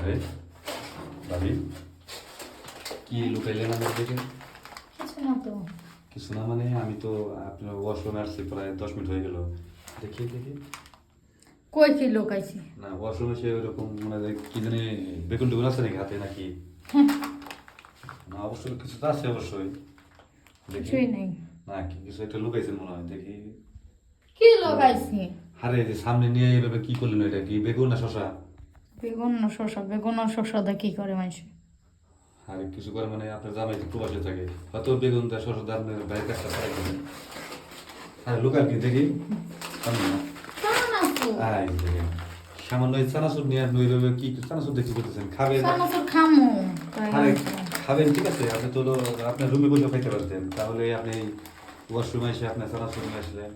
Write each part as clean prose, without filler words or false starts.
আরে ভাবি কি লুকাইলেন আমার দেখে? কিছু না তো। কিছু না মানে আমি তো আপনার ওয়াশরুমে আসছি প্রায় 10 মিনিট হয়ে গেল। দেখি দেখি কই কি লোকাইছি? না ওয়াশরুমে সে ওইরকম মানে কি জানি বেগুন টেগুন আছে নাকি হাতে নাকি? না অবশ্যই কিছু তো আছে অবশ্যই। দেখি কিছুই নেই। না কি কিছু একটা লুকাইছেন মনে হয় দেখি। কি লোকাইছি? আরে যে সামনে নিয়ে এইভাবে কি করলেন এটা কি বেগুন না শশা? বেগুন না শসা? বেগুন আর শসা দা কি করে মানুষ? আরে কিছু করে মানে আপনার জামাই তো প্রবাসে থাকে হয়তো বেগুন দা শশা দা আপনার বাইরের কাজটা পাই করেন। আরে লুকান কি দেখি সামনে না না তো। আই দেখি সামান্য এই চানাচুর নিয়ে আপনি ওইভাবে কি চানাচুর দেখতে করতেছেন খাবেন? চানাচুর খামু। তাই আরে না? খাবেন ঠিক আছে আপনি তো আপনার রুমে বসে খাইতে পারতেন তাহলে আপনি ওয়াশরুমে এসে আপনার চানাচুর নিয়ে আসলেন।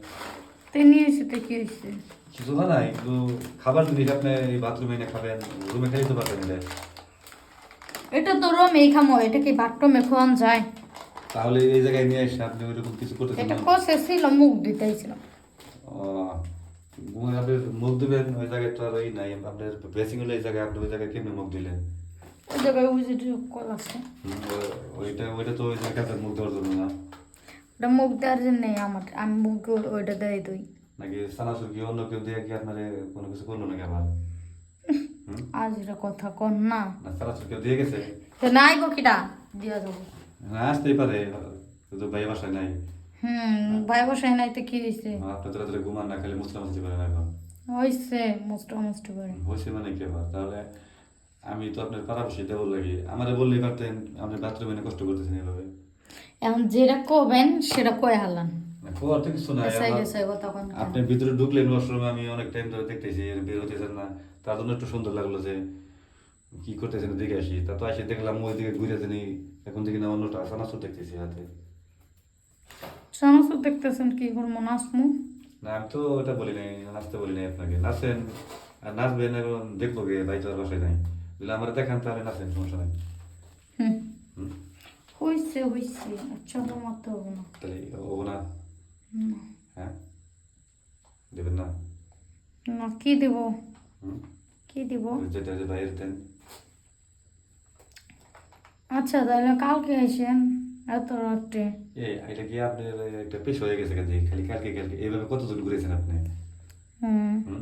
তে নিয়ে এসে কি হয়েছে? কিছু হয় নাই কিন্তু খাবার জিনিস আপনি বাথরুমে এনে খাবেন রুমে খাইতে পারবেন এটা। এটা তো রমেই খামো, এটা কি বাথরুমে খোয়ান যায়? তাহলে এই জায়গায় নিয়ে এসে আপনি ওইরকম কিছু করতেছেন এটা না। কষে ছিল, মুখ দিতেছিলাম। আপনার মুখ দিবেন ওই জায়গায় তো আর ওই নাই আপনার ড্রেসিং হলে এই জায়গায় আপনি ওই জায়গায় কেমনি মুখ দিলেন? ওই জায়গায় ওই যে কল আছে, ওইটা ওইটা তো ওই জায়গাতে মুখ দেওয়ার জন্য না। ওটা মুখ দেওয়ার জন্য আমার, আমি মুখ ওইটা দেয় তুই। নাকি সানাসুর কি অন্য কেউ দিয়ে কি আপনারে কোনো কিছু করলো নাকি আবার? আজ এটা কথা কন না। না সানাসুর কেউ দিয়ে গেছে? তো নাই বকিটা দিয়া যাবো। না আসতেই পারে কিন্তু ভাই বাসায় নাই। ভাই বসাই নাই তো কি হয়েছে? আপনার তোরা তোরা ঘুমান না খালি মুসলা মুসলি করেন এখন। হয়েছে মুষ্ট মুষ্ট করে। হয়েছে মানে কি আবার তাহলে আমি তো আপনার পাড়াপড়শি দেবল লাগি আমারে বললেই পারতেন আপনি বাথরুমে এনে কষ্ট করতেছেন এভাবে। এখন যেটা কবেন সেটা কয়ে হারলাম। না কোয়ার তো কিছু নাই এসাই এসাই কথা কন কেন? আপনি ভিতরে ঢুকলেন ওয়াশরুমে আমি অনেক টাইম ধরে দেখতেছি এর বের হতেছেন না তার জন্য একটু সুন্দর লাগলো যে কি করতেছেন দেখে আসি তা তো এসে দেখলাম ওই দিকে ঘুরে জানি এখন দেখি না অন্যটা সানাসুর দেখতেছি হাতে। সমস্ত দেখতেছেন কি করবো, নাচমু? না আমি তো ওটা বলি নাই নাচতে বলি নাই আপনাকে নাচেন আর নাচবেন এবং দেখবো গে ভাই তো আর বাসায় নাই যদি আমার দেখান তাহলে নাচেন সমস্যা নাই। হুম, হুম হয়েছে হয়েছে, আচ্ছা তো মারতে হবে না। তাহলে ও না হুম, হ্যাঁ দেবেন না? না কি দিব? হুম কি দিব? যেটা যে বাইরে দেন। আচ্ছা তাহলে কালকে আসেন এত রাত্রে। এটা কি আপনার একটা পেশ হয়ে গেছে কাজে খালি কালকে কালকে এইভাবে কতজন ঘুরেছেন আপনি? হুম, হুম